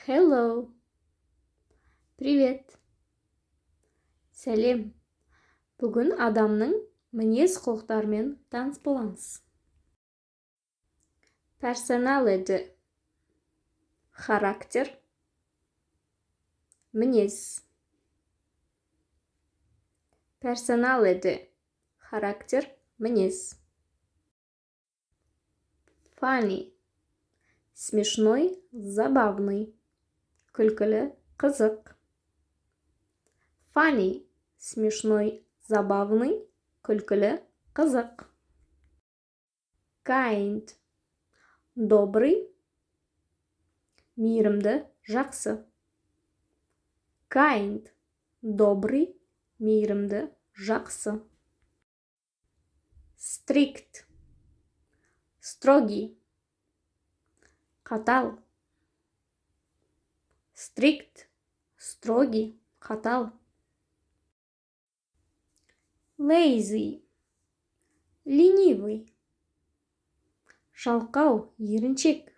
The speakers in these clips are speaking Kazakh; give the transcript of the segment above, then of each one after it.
Hello. Привет. Сәлем. Бүгін адамның мінез құлықтарымен таныс боламыз. Personality. Характер. Мінез. Personality. Характер, мінез. Funny. Смешной, забавный. Күлкілі, қызық. Funny. Смешной, забавный. Күлкілі, қызық. Kind. Добрый. Мейірімді, жақсы. Kind. Добрый. Мейірімді, жақсы. Strict. Строгий. Қатал. Strict. Строгий, қатал. Lazy. Ленивый. Жалқау, еріншек.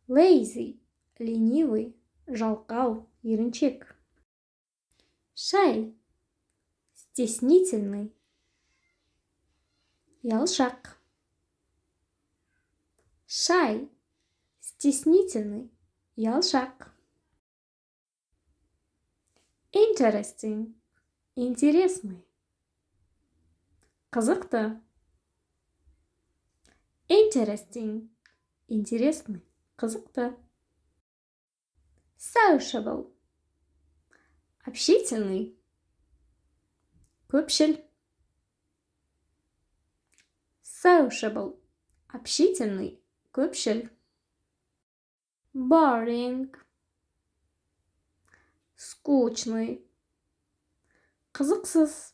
Lazy. Ленивый, жалқау, еріншек. Shy. Стеснительный. Ялшақ. Shy. Стеснительный. Ялшақ. Interesting. Интересный. Қызықты. Interesting. Интересный. Қызықты. Sociable. Общительный. Көпшіл. Sociable. Общительный. Көпшіл. Boring. Скучный. Қызықсыз.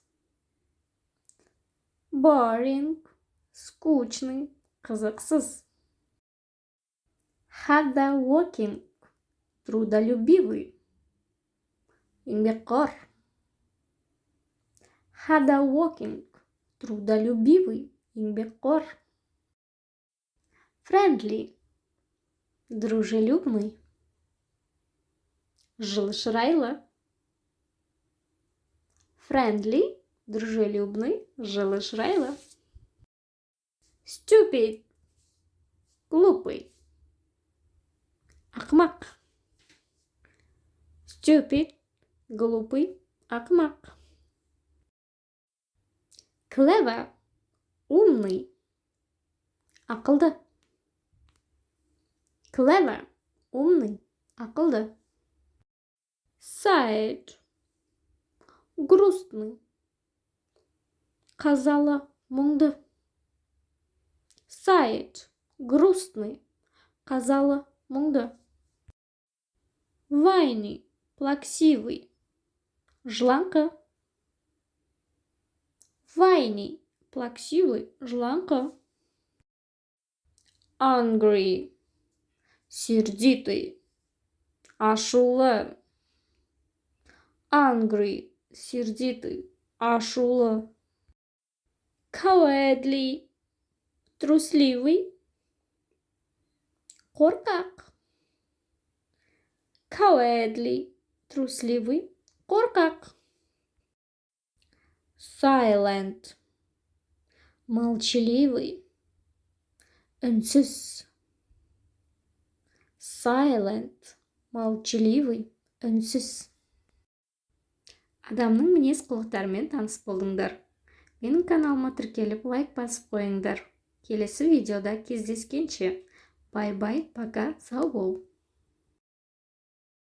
Boring. Скучный. Қызықсыз. Hardworking. Трудолюбивый. Еңбекқор. Hardworking. Трудолюбивый. Еңбекқор. Friendly. Дружелюбный. Жылышырайлы. Friendly. Дружелюбный. Жылышырайлы. Stupid. Глупый. Ақымақ. Stupid. Глупый. Ақымақ. Clever. Умный. Ақылды. Clever. Умный. Ақылды. Sad. Грустный. Қазалы, мұңды. Sad. Грустный. Қазалы, мұңды. Whiny. Плаксивый. Жланка. Whiny. Плаксивый. Жланка. Angry. Сердитый. Ашулы. Angry. Сердитый. Ашулы. Cowardly. Трусливый. Қорқақ. Cowardly. Трусливый. Қорқақ. Silent. Молчаливый. Үнсіз. Silent. Молчаливый. Үнсіз. Адамның мінез құлықтарымен таныс болдыңдар. Менің каналыма тіркеліп лайк басып қойыңдар. Келесі видеода кездескенше. Бай-бай, пока, сау бол.